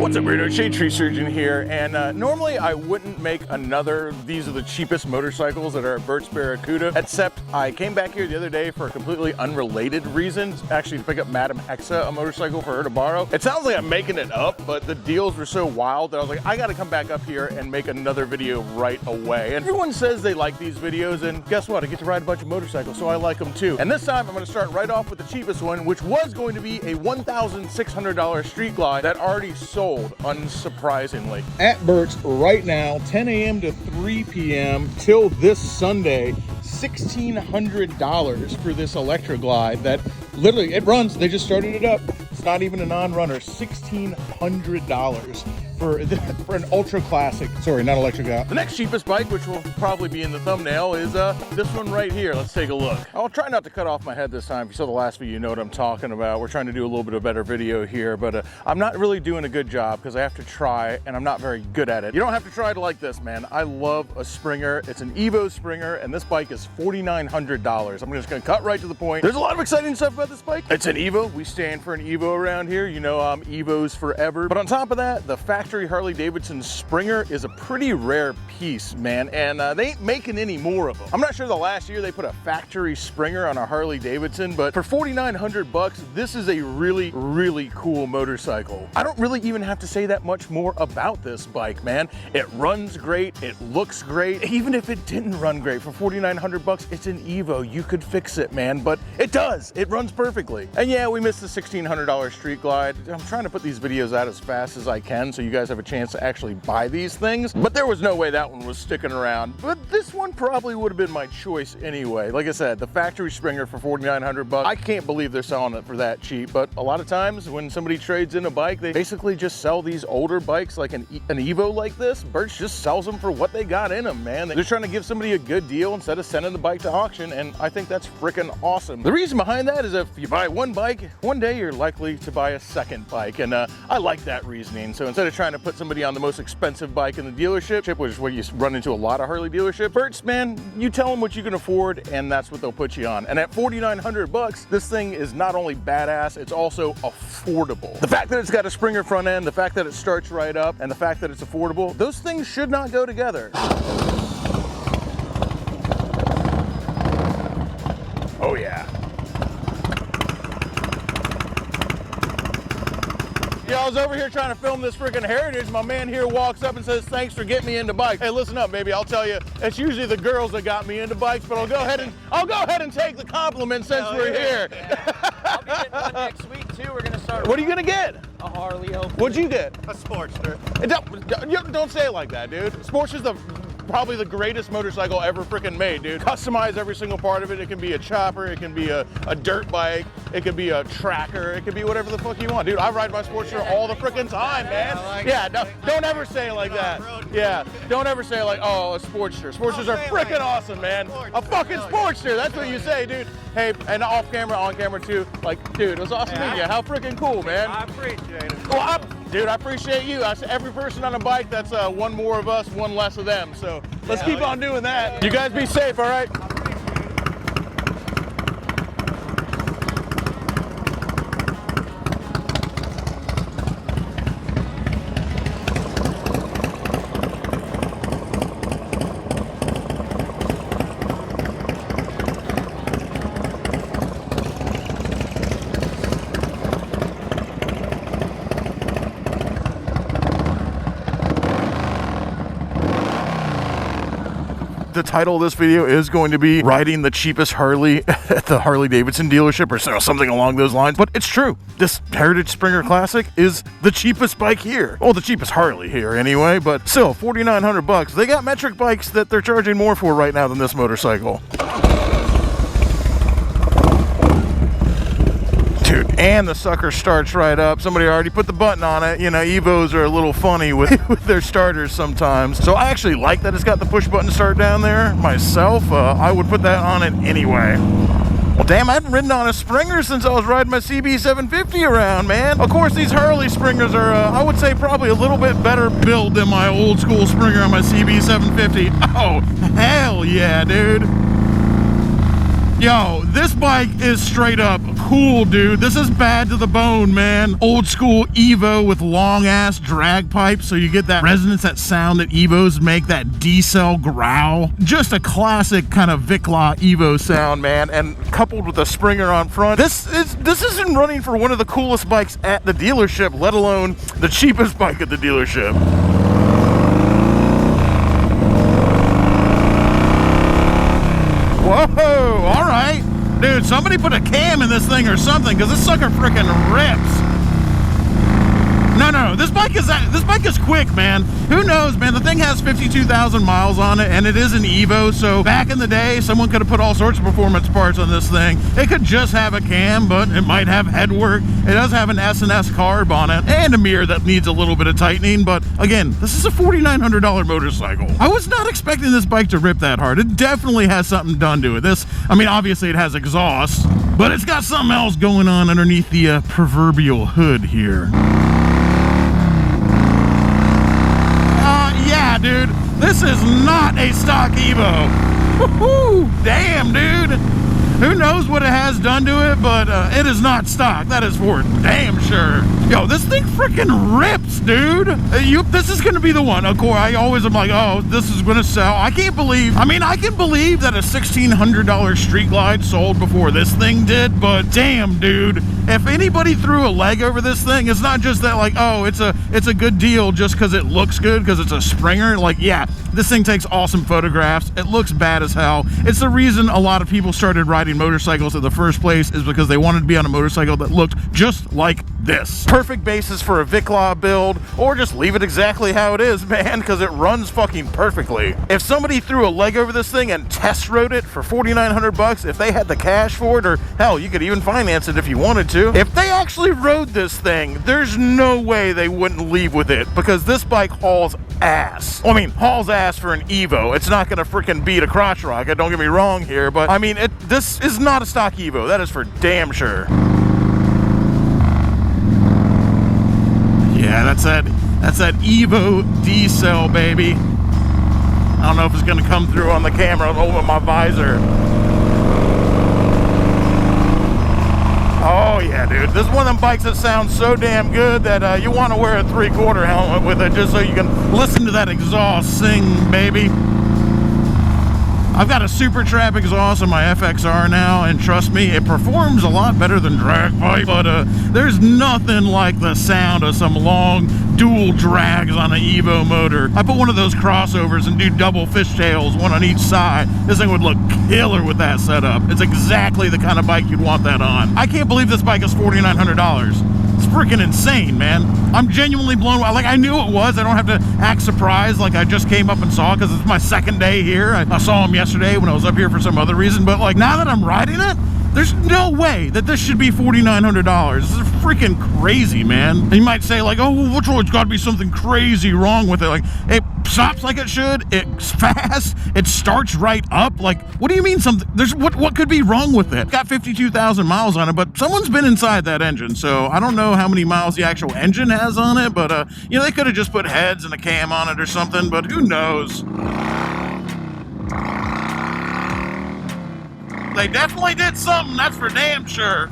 What's up, weirdo? Shade Tree Surgeon here, and normally I wouldn't make another These Are the Cheapest Motorcycles that are at Burt's Barracuda, except I came back here the other day for a completely unrelated reason, actually to pick up Madam Hexa, a motorcycle for her to borrow. It sounds like I'm making it up, but the deals were so wild that I was like, I gotta come back up here and make another video right away. And everyone says they like these videos, and guess what? I get to ride a bunch of motorcycles, so I like them too. And this time I'm gonna start right off with the cheapest one, which was going to be a $1,600 Street Glide that already sold, unsurprisingly. At Burt's right now, 10 a.m. to 3 p.m. till this Sunday, $1,600 for this Electra Glide that literally, it runs, they just started it up. It's not even a non-runner, $1,600 for an ultra classic, sorry, not electric. The next cheapest bike, which will probably be in the thumbnail, is this one right here. Let's take a look. I'll try not to cut off my head this time. If you saw the last video, you know what I'm talking about. We're trying to do a little bit of a better video here, but I'm not really doing a good job because I have to try, and I'm not very good at it. You don't have to try to like this, man. I love a Springer. It's an Evo Springer, and this bike is $4,900. I'm just gonna cut right to the point. There's a lot of exciting stuff about this bike. It's an Evo. We stand for an Evo around here. You know, Evos forever. But on top of that, the factory Harley-Davidson Springer is a pretty rare piece, man, and they ain't making any more of them. I'm not sure the last year they put a factory Springer on a Harley-Davidson, but for 4,900 bucks, this is a really, really cool motorcycle. I don't really even have to say that much more about this bike, man. It runs great, it looks great. Even if it didn't run great for 4,900 bucks, it's an Evo. You could fix it, man, but it does. It runs perfectly. And yeah, we missed the $1,600 Street Glide. I'm trying to put these videos out as fast as I can so you guys have a chance to actually buy these things, but there was no way that one was sticking around. But this one probably would have been my choice anyway. Like I said, the factory Springer for 4,900 bucks. I can't believe they're selling it for that cheap, but a lot of times when somebody trades in a bike, they basically just sell these older bikes like an Evo like this. Burt's just sells them for what they got in them, man. They're trying to give somebody a good deal instead of sending the bike to auction, and I think that's freaking awesome. The reason behind that is if you buy one bike, one day you're likely to buy a second bike, and I like that reasoning. So instead of trying to put somebody on the most expensive bike in the dealership, which is where you run into a lot of Harley dealerships, Burt's, man, you tell them what you can afford and that's what they'll put you on. And at 4,900 bucks, this thing is not only badass, it's also affordable. The fact that it's got a Springer front end, the fact that it starts right up, and the fact that it's affordable, those things should not go together. Oh yeah. Yeah, I was over here trying to film this freaking Heritage. My man here walks up and says, "Thanks for getting me into bikes." Hey, listen up, baby. I'll tell you, it's usually the girls that got me into bikes, but I'll go ahead and take the compliment since we're here. Yeah. I'll be getting one next week too. We're gonna start. What are you gonna get? A Harley. Hopefully. What'd you get? A Sportster. Don't say it like that, dude. Sportster's probably the greatest motorcycle ever freaking made, dude. Customize every single part of it. It can be a chopper, it can be a dirt bike, it can be a tracker, it can be whatever the fuck you want. Dude, I ride my Sportster all the freaking time, man. Don't ever say it like that. Yeah, don't ever say like, oh, a Sportster. Sportsters are freaking awesome, man. A fucking Sportster, that's what you say, dude. Hey, and off camera, on camera too. Like, dude, it was awesome meeting you. How freaking cool, man. I appreciate it. Well, dude, I appreciate you. Every person on a bike, that's one more of us, one less of them. So let's keep on doing that. You guys be safe, all right? The title of this video is going to be riding the cheapest Harley at the Harley-Davidson dealership or something along those lines, but it's true. This Heritage Springer Classic is the cheapest bike here. Well, the cheapest Harley here anyway, but still, 4,900 bucks. They got metric bikes that they're charging more for right now than this motorcycle. Dude, and the sucker starts right up. Somebody already put the button on it. You know, Evos are a little funny with their starters sometimes. So I actually like that it's got the push button start down there myself. I would put that on it anyway. Well, damn, I haven't ridden on a Springer since I was riding my CB 750 around, man. Of course, these Harley Springers are, I would say, probably a little bit better build than my old school Springer on my CB 750. Oh, hell yeah, dude. Yeah, yeah. Yeah, don't ever say it like that, dude. Sportsters are freaking awesome, man. A fucking Sportster. That's what you say, dude. Hey, and off camera, on camera too. Like, dude, it was awesome meeting you. How freaking cool, man. I appreciate it. Hell yeah, dude. Yo, this bike is straight up cool, dude. This is bad to the bone, man. Old school Evo with long ass drag pipes, so you get that resonance, that sound that Evos make, that D-cell growl. Just a classic kind of Viclaw Evo sound, man. And coupled with a Springer on front, this isn't running for one of the coolest bikes at the dealership, let alone the cheapest bike at the dealership. Whoa, all right. Dude, somebody put a cam in this thing or something, because this sucker freaking rips. No, this bike is quick, man. Who knows, man? The thing has 52,000 miles on it, and it is an Evo, so back in the day, someone could have put all sorts of performance parts on this thing. It could just have a cam, but it might have headwork. It does have an S&S carb on it, and a mirror that needs a little bit of tightening, but again, this is a $4,900 motorcycle. I was not expecting this bike to rip that hard. It definitely has something done to it. I mean, obviously it has exhaust, but it's got something else going on underneath the proverbial hood here. Yeah, dude, this is not a stock Evo. Woohoo! Damn, dude. Who knows what it has done to it, but it is not stock. That is for damn sure. Yo, this thing freaking rips, dude. This is gonna be the one. Of course, I always am like, oh, this is gonna sell. I can believe that a $1,600 Street Glide sold before this thing did, but damn, dude. If anybody threw a leg over this thing, it's not just that like, oh, it's a good deal just because it looks good, because it's a Springer. Like, yeah, this thing takes awesome photographs. It looks bad as hell. It's the reason a lot of people started riding motorcycles in the first place, is because they wanted to be on a motorcycle that looked just like this. Perfect basis for a Viclaw build, or just leave it exactly how it is, man, because it runs fucking perfectly. If somebody threw a leg over this thing and test rode it for $4,900, if they had the cash for it, or hell, you could even finance it if you wanted to. If they actually rode this thing, there's no way they wouldn't leave with it, because this bike hauls ass. I mean, hauls ass for an Evo. It's not gonna freaking beat a crotch rocket, don't get me wrong here, but I mean, this is not a stock Evo. That is for damn sure. Yeah, that's that Evo D-cell, baby. I don't know if it's gonna come through on the camera over my visor. Oh yeah, dude. This is one of them bikes that sounds so damn good that you want to wear a 3/4 helmet with it just so you can listen to that exhaust sing, baby. I've got a Super Trap exhaust on my FXR now, and trust me, it performs a lot better than drag pipe, but there's nothing like the sound of some long dual drags on an Evo motor. I put one of those crossovers and do double fishtails, one on each side. This thing would look killer with that setup. It's exactly the kind of bike you'd want that on. I can't believe this bike is $4,900. It's freaking insane, man. I'm genuinely blown away. Like, I knew it was. I don't have to act surprised like I just came up and saw it, because it's my second day here. I saw him yesterday when I was up here for some other reason, but like, now that I'm riding it, there's no way that this should be $4,900. This is freaking crazy, man. And you might say like, oh, well, what's wrong? It's got to be something crazy wrong with it. Like, it stops like it should. It's fast. It starts right up. Like, what do you mean something? What could be wrong with it? It's got 52,000 miles on it, but someone's been inside that engine, so I don't know how many miles the actual engine has on it, but you know, they could have just put heads and a cam on it or something, but who knows? They definitely did something, that's for damn sure.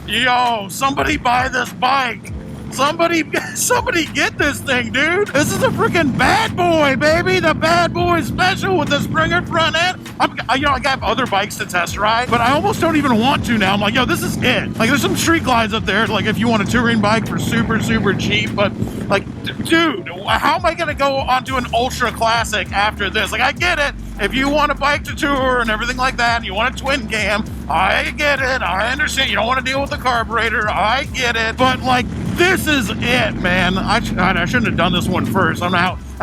Yo, somebody buy this bike. Somebody get this thing, dude. This is a freaking bad boy, baby. The bad boy special with the Springer front end. I got other bikes to test ride, but I almost don't even want to now. I'm like, yo, this is it. Like, there's some Street Glides up there, like if you want a touring bike for super, super cheap, but like, dude, how am I gonna go onto an ultra classic after this? Like, I get it. If you want a bike to tour and everything like that, and you want a twin cam, I get it. I understand. You don't want to deal with the carburetor. I get it. But like, this is it, man. I shouldn't have done this one first. I don't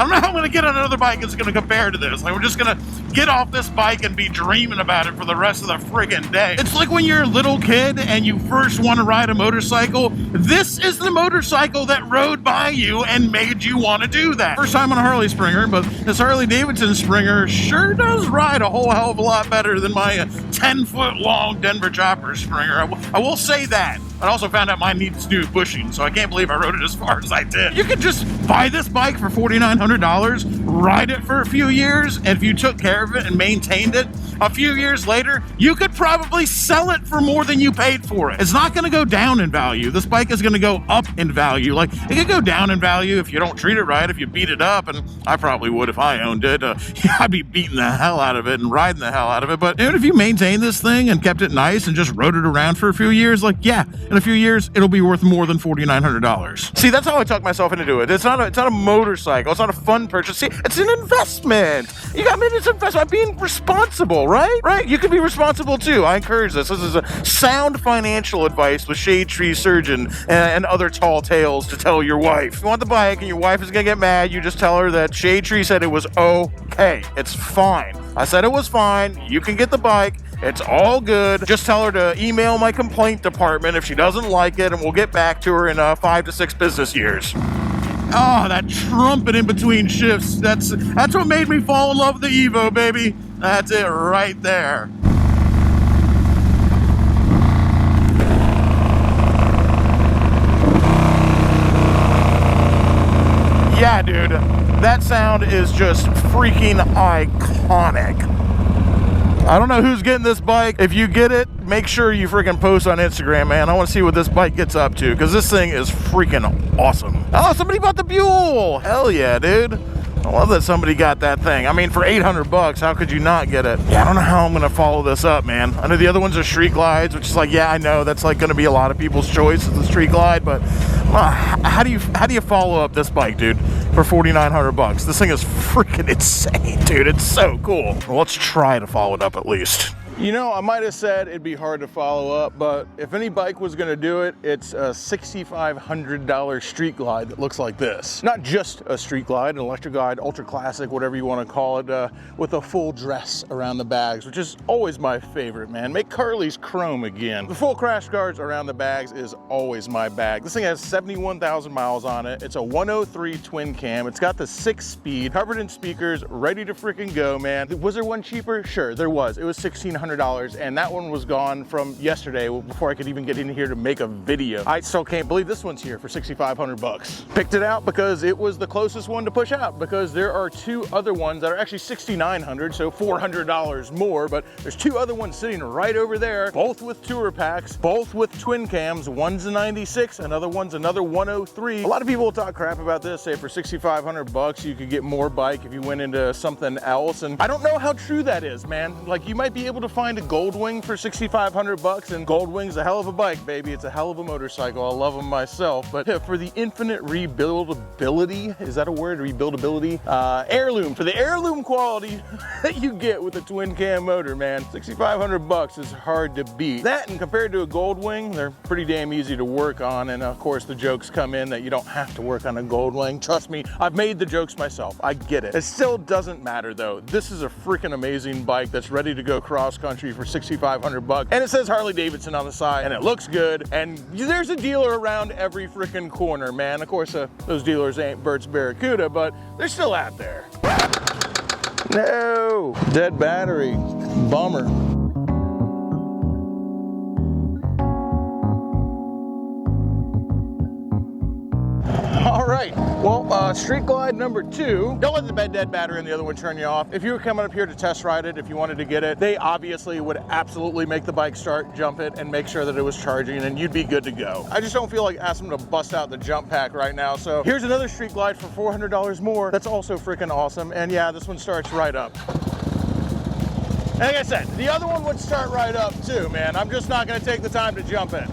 know how I'm going to get on another bike that's going to compare to this. Like, we're just going to get off this bike and be dreaming about it for the rest of the friggin' day. It's like when you're a little kid and you first want to ride a motorcycle. This is the motorcycle that rode by you and made you want to do that. First time on a Harley Springer, but this Harley-Davidson Springer sure does ride a whole hell of a lot better than my 10-foot long Denver Chopper Springer. I will say that. I also found out mine needs new bushing, so I can't believe I rode it as far as I did. You could just buy this bike for $4,900 $4,900, ride it for a few years, and if you took care of it and maintained it, a few years later, you could probably sell it for more than you paid for it. It's not gonna go down in value. This bike is gonna go up in value. Like, it could go down in value if you don't treat it right, if you beat it up, and I probably would if I owned it. I'd be beating the hell out of it and riding the hell out of it. But even if you maintained this thing and kept it nice and just rode it around for a few years, like, yeah, in a few years, it'll be worth more than $4,900. See, that's how I talk myself into it. It's not a motorcycle. It's not a fun purchase. See, it's an investment. You got me, it's an investment. I'm being responsible, right? Right? You can be responsible too. I encourage this. This is a sound financial advice with Shade Tree Surgeon and other tall tales to tell your wife. If you want the bike and your wife is gonna get mad, you just tell her that Shade Tree said it was okay. It's fine. I said it was fine. You can get the bike. It's all good. Just tell her to email my complaint department if she doesn't like it, and we'll get back to her in 5 to 6 business years. Oh, that trumpet in between shifts. That's what made me fall in love with the Evo, baby. That's it right there. Yeah, dude, that sound is just freaking iconic. I don't know who's getting this bike. If you get it, make sure you freaking post on Instagram, man. I want to see what this bike gets up to, because this thing is freaking awesome. Oh, somebody bought the Buell. Hell yeah, dude. I love that somebody got that thing. I mean, for 800 bucks, how could you not get it? Yeah, I don't know how I'm gonna follow this up, man. I know the other ones are Street Glides, which is like, yeah, I know that's like gonna be a lot of people's choice, is the Street Glide, but how do you follow up this bike, dude, for 4,900 bucks? This thing is freaking insane, dude. It's so cool. Well, let's try to follow it up at least. You know, I might have said it'd be hard to follow up, but if any bike was gonna do it, it's a $6,500 Street Glide that looks like this. Not just a Street Glide, an electric glide, ultra classic, whatever you wanna call it, with a full dress around the bags, which is always my favorite, man. Make Carly's chrome again. The full crash guards around the bags is always my bag. This thing has 71,000 miles on it. It's a 103 twin cam. It's got the 6-speed, covered in speakers, ready to freaking go, man. Was there one cheaper? Sure, there was. It was $1,600, and that one was gone from yesterday before I could even get in here to make a video. I still can't believe this one's here for 6,500 bucks. Picked it out because it was the closest one to push out, because there are 2 other ones that are actually 6,900, so $400 more, but there's 2 other ones sitting right over there, both with tour packs, both with twin cams. One's a 96, another one's another 103. A lot of people will talk crap about this, say for 6,500 bucks you could get more bike if you went into something else, and I don't know how true that is, man. Like, you might be able to find a Goldwing for 6,500 bucks, and Goldwing's a hell of a bike, baby. It's a hell of a motorcycle. I love them myself, but for the infinite rebuildability, is that a word? Rebuildability? Heirloom, for the heirloom quality that you get with a twin cam motor, man, 6,500 bucks is hard to beat. That, and compared to a Goldwing, they're pretty damn easy to work on, and of course the jokes come in that you don't have to work on a Goldwing. Trust me, I've made the jokes myself. I get it. It still doesn't matter though. This is a freaking amazing bike that's ready to go cross country for 6,500 bucks, and it says Harley-Davidson on the side, and it looks good, and there's a dealer around every freaking corner, man. Of course, those dealers ain't Bert's Barracuda, but they're still out there. No, dead battery, bummer. All right, well, Street Glide number 2. Don't let the dead battery in the other one turn you off. If you were coming up here to test ride it, if you wanted to get it, they obviously would absolutely make the bike start, jump it, and make sure that it was charging, and you'd be good to go. I just don't feel like asking them to bust out the jump pack right now, so here's another Street Glide for $400 more. That's also freaking awesome, and yeah, this one starts right up. And like I said, the other one would start right up too, man. I'm just not gonna take the time to jump in.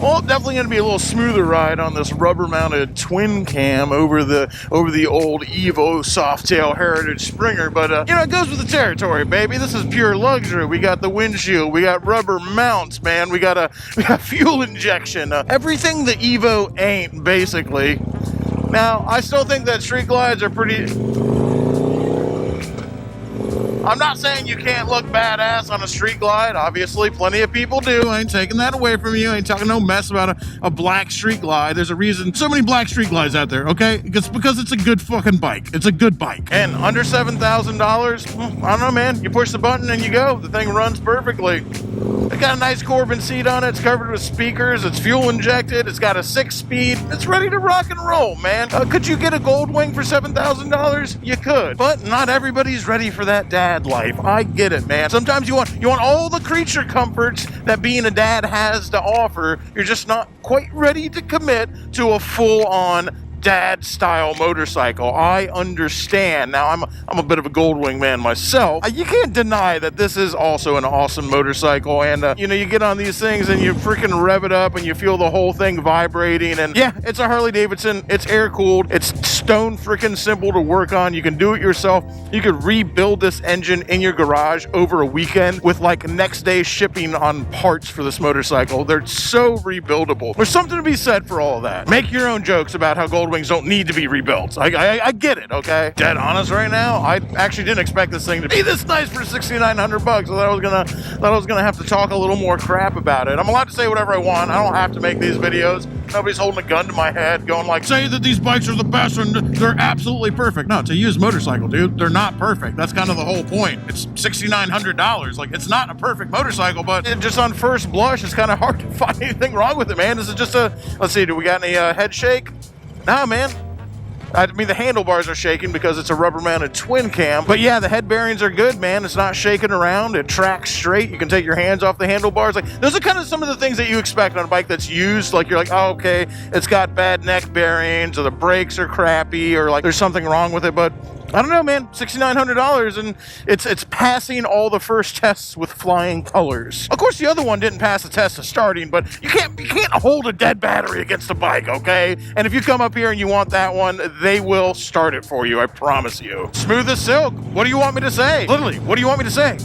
Well, definitely going to be a little smoother ride on this rubber-mounted twin cam over the old Evo Softail Heritage Springer, but you know, it goes with the territory, baby. This is pure luxury. We got the windshield, we got rubber mounts, man. We got fuel injection, everything the Evo ain't, basically. Now, I still think that Street Glides are pretty. I'm not saying you can't look badass on a street glide. Obviously, plenty of people do. I ain't taking that away from you. I ain't talking no mess about a black street glide. There's a reason so many black street glides out there, okay? It's because it's a good fucking bike. It's a good bike. And under $7,000, I don't know, man. You push the button and you go. The thing runs perfectly. It got a nice Corbin seat on it. It's covered with speakers. It's fuel injected. It's got a 6-speed. It's ready to rock and roll, man. Could you get a Gold Wing for $7,000? You could, but not everybody's ready for that dad life. I get it, man. Sometimes you want all the creature comforts that being a dad has to offer. You're just not quite ready to commit to a full-on dad style motorcycle. I understand. Now I'm a bit of a Goldwing man myself. You can't deny that this is also an awesome motorcycle, and you get on these things and you freaking rev it up and you feel the whole thing vibrating. And yeah, it's a Harley-Davidson. It's air cooled. It's stone freaking simple to work on. You can do it yourself. You could rebuild this engine in your garage over a weekend with like next day shipping on parts for this motorcycle. They're so rebuildable. There's something to be said for all of that. Make your own jokes about how Goldwings don't need to be rebuilt. I get it, okay? Dead honest right now, I actually didn't expect this thing to be this nice for $6,900. I thought I was gonna have to talk a little more crap about it. I'm allowed to say whatever I want. I don't have to make these videos. Nobody's holding a gun to my head going like, say that these bikes are the best and they're absolutely perfect. No, it's a used motorcycle, dude. They're not perfect. That's kind of the whole point. It's $6,900. Like, it's not a perfect motorcycle, but just on first blush, it's kind of hard to find anything wrong with it, man. This is just let's see, do we got any head shake? Nah, man. I mean, the handlebars are shaking because it's a rubber-mounted twin cam. But yeah, the head bearings are good, man. It's not shaking around. It tracks straight. You can take your hands off the handlebars. Like, those are kind of some of the things that you expect on a bike that's used. Like, you're like, oh, okay, it's got bad neck bearings, or the brakes are crappy, or like there's something wrong with it. But I don't know, man. $6,900, and it's passing all the first tests with flying colors. Of course, the other one didn't pass the test of starting, but you can't hold a dead battery against a bike, okay? And if you come up here and you want that one, they will start it for you. I promise you. Smooth as silk. What do you want me to say? Literally, what do you want me to say?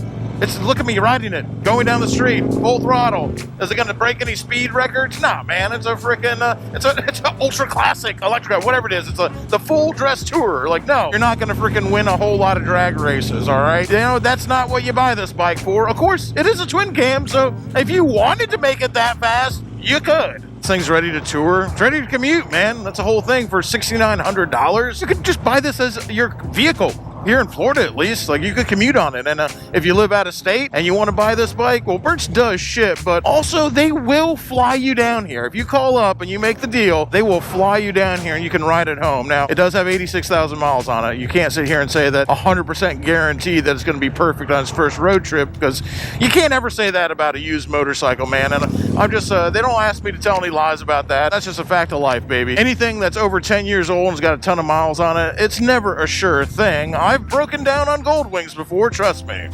Look at me riding it, going down the street, full throttle. Is it gonna break any speed records? Nah, man, it's a freaking, it's an ultra classic electric, whatever it is. It's the full dress tourer. Like, no, you're not gonna freaking win a whole lot of drag races, all right? That's not what you buy this bike for. Of course, it is a twin cam, so if you wanted to make it that fast, you could. This thing's ready to tour. It's ready to commute, man. That's a whole thing for $6,900. You could just buy this as your vehicle. Here in Florida, at least, like, you could commute on it. And if you live out of state and you want to buy this bike, well, Birch does ship, but also they will fly you down here. If you call up and you make the deal, they will fly you down here and you can ride it home. Now, it does have 86,000 miles on it. You can't sit here and say that 100% guaranteed that it's going to be perfect on its first road trip, because you can't ever say that about a used motorcycle, man. And I'm just, they don't ask me to tell any lies about that. That's just a fact of life, baby. Anything that's over 10 years old and's got a ton of miles on it, it's never a sure thing. I've broken down on Gold Wings before, trust me.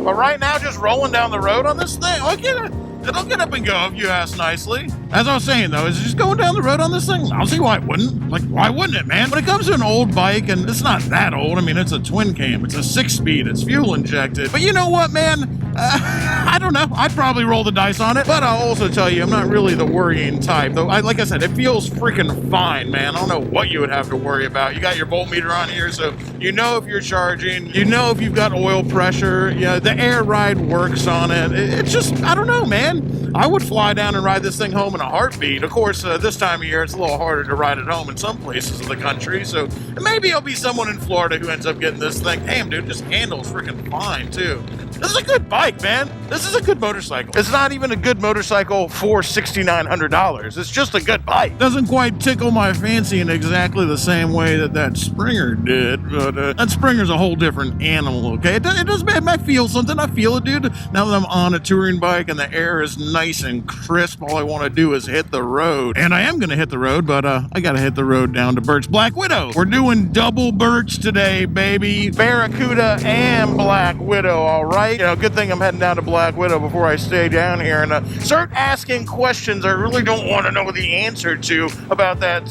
But right now, just rolling down the road on this thing, it'll get up and go if you ask nicely. As I was saying, though, is it just going down the road on this thing? I don't see why it wouldn't. Like, why wouldn't it, man? When it comes to an old bike, and it's not that old, I mean, it's a twin cam, it's a 6-speed, it's fuel injected. But you know what, man? I don't know. I'd probably roll the dice on it. But I'll also tell you, I'm not really the worrying type. Though, like I said, it feels freaking fine, man. I don't know what you would have to worry about. You got your voltmeter on here, so you know if you're charging. You know if you've got oil pressure. Yeah, the air ride works on it. It's just, I don't know, man. I would fly down and ride this thing home in a heartbeat. Of course, this time of year, it's a little harder to ride it home in some places of the country. So maybe it'll be someone in Florida who ends up getting this thing. Damn, dude, this handle's freaking fine, too. This is a good bike, man. This is a good motorcycle. It's not even a good motorcycle for $6,900. It's just a good bike. Doesn't quite tickle my fancy in exactly the same way that Springer did, but that Springer's a whole different animal, okay? It does, I feel something. I feel it, dude. Now that I'm on a touring bike and the air is nice and crisp, all I want to do is hit the road. And I am going to hit the road, but I got to hit the road down to Birch Black Widow. We're doing double Birch today, baby. Barracuda and Black Widow, all right? Good thing I'm heading down to Black Widow before I stay down here and start asking questions I really don't want to know the answer to about that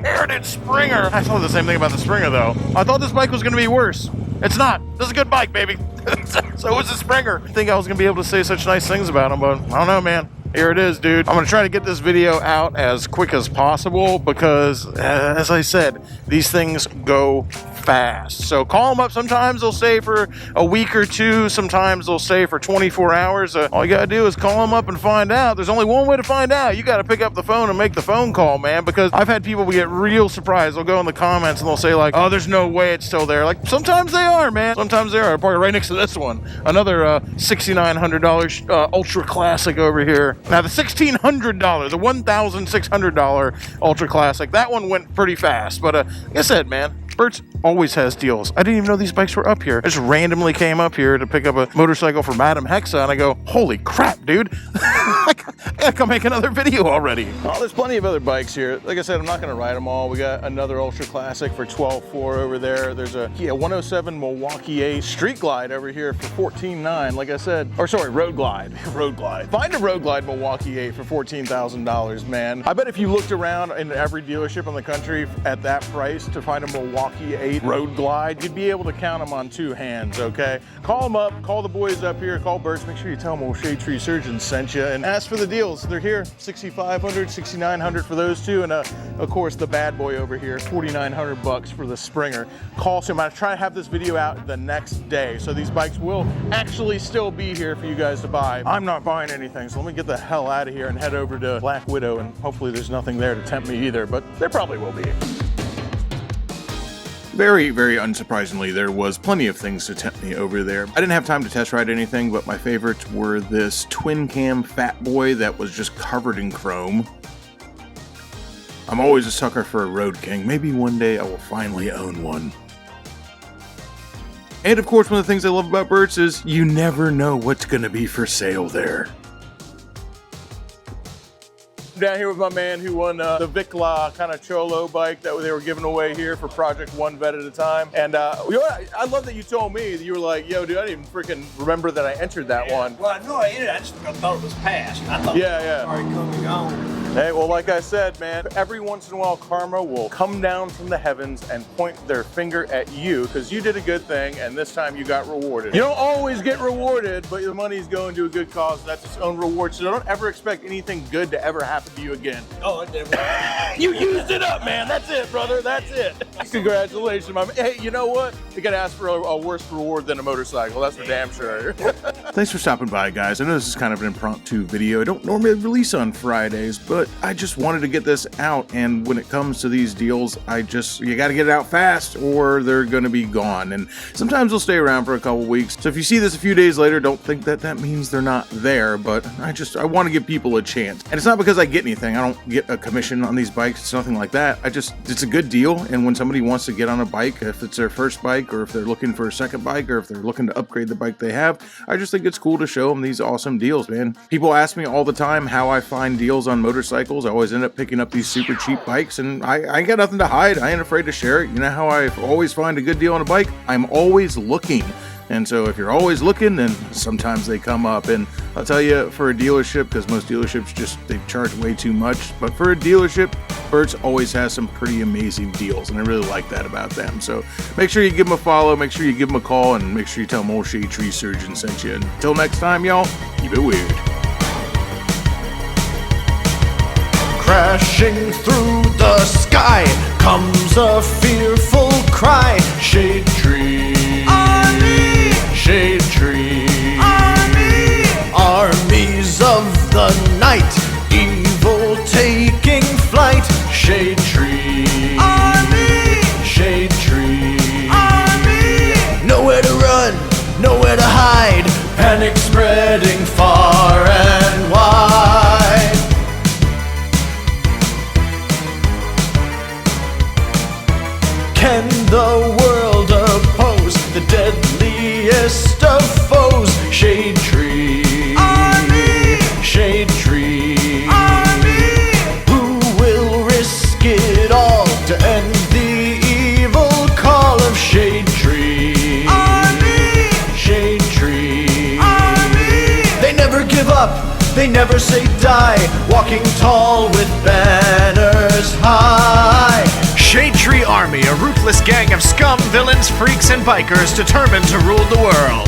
Heritage Springer. I thought the same thing about the Springer, though. I thought this bike was going to be worse. It's not. This is a good bike, baby. So is the Springer. I think I was going to be able to say such nice things about him, but I don't know, man. Here it is, dude. I'm gonna try to get this video out as quick as possible because, as I said, these things go fast. So call them up. Sometimes they'll stay for a week or two. Sometimes they'll stay for 24 hours. All you gotta do is call them up and find out. There's only one way to find out. You gotta pick up the phone and make the phone call, man, because I've had people get real surprised. They'll go in the comments and they'll say like, oh, there's no way it's still there. Like, sometimes they are, man. Sometimes they are. Probably right next to this one. Another $6,900 ultra classic over here. Now the $1,600, the $1,600 ultra classic, that one went pretty fast. But like I said, man, Bert's always has deals. I didn't even know these bikes were up here. I just randomly came up here to pick up a motorcycle for Madam Hexa, and I go, holy crap, dude. I gotta come make another video already. Oh, there's plenty of other bikes here. Like I said, I'm not gonna ride them all. We got another ultra classic for $12,400 over there. There's a 107 Milwaukee 8 Street Glide over here for $14,900. Like I said, or sorry, Road Glide. Road Glide. Find a Road Glide Milwaukee 8 for $14,000, man. I bet if you looked around in every dealership in the country at that price to find a Milwaukee 8 Road Glide, you'd be able to count them on two hands, okay? Call them up, call the boys up here, call Bert's, make sure you tell them old Shade Tree Surgeon sent you, and ask for the deals. They're here, $6,500, $6,900 for those two, and of course the bad boy over here, $4,900 for the Springer. Call him. I'm gonna try to have this video out the next day, so these bikes will actually still be here for you guys to buy. I'm not buying anything, so let me get the hell out of here and head over to Black Widow, and hopefully there's nothing there to tempt me either, but there probably will be. Very, very unsurprisingly, there was plenty of things to tempt me over there. I didn't have time to test ride anything, but my favorites were this twin cam Fat Boy that was just covered in chrome. I'm always a sucker for a Road King. Maybe one day I will finally own one. And of course, one of the things I love about Bert's is you never know what's going to be for sale there. Down here with my man who won the Vicla kind of Cholo bike that they were giving away here for Project One Vet at a time. And I love that you told me that you were like, yo, dude, I didn't even freaking remember that I entered that one. Well, no, I entered. I just thought it was past. I thought yeah. it was already come and gone. Hey, well, like I said, man, every once in a while, karma will come down from the heavens and point their finger at you because you did a good thing, and this time you got rewarded. You don't always get rewarded, but the money's going to a good cause. That's its own reward, so don't ever expect anything good to ever happen to you again. Oh, it never. You used it up, man. That's it, brother. That's it. Congratulations, my man. Hey, you know what? You gotta ask for a worse reward than a motorcycle. That's for damn sure. Thanks for stopping by, guys. I know this is kind of an impromptu video. I don't normally release on Fridays, but I just wanted to get this out, and when it comes to these deals, you gotta get it out fast or they're gonna be gone, and sometimes they'll stay around for a couple weeks. So if you see this a few days later, don't think that means they're not there, but I want to give people a chance. And it's not because I get anything. I don't get a commission on these bikes. It's nothing like that. It's a good deal, and when somebody wants to get on a bike, if it's their first bike or if they're looking for a second bike or if they're looking to upgrade the bike they have, I just think it's cool to show them these awesome deals, man. People ask me all the time how I find deals on motorcycles. I always end up picking up these super cheap bikes, and I ain't got nothing to hide. I ain't afraid to share it. You know how I always find a good deal on a bike? I'm always looking. And so if you're always looking, then sometimes they come up. And I'll tell you, for a dealership, because most dealerships they charge way too much, but for a dealership, Bert's always has some pretty amazing deals, and I really like that about them. So make sure you give them a follow, make sure you give them a call, and make sure you tell them old Shade Tree Surgeon sent you. Until next time, y'all, keep it weird. Crashing through the sky comes a fearful cry. Shade Tree Army, Shade Tree Army, armies of the night, evil taking flight. Shade Tree Army, Shade Tree Army, nowhere to run, nowhere to hide, panic spreading far and wide. Can the world oppose the deadliest of foes? Shade Tree Army, Shade Tree Army, who will risk it all to end the evil call of Shade Tree Army, Shade Tree Army. They never give up, they never say die, walking tall with banners high. Shade Tree Army, a ruthless gang of scum, villains, freaks, and bikers determined to rule the world.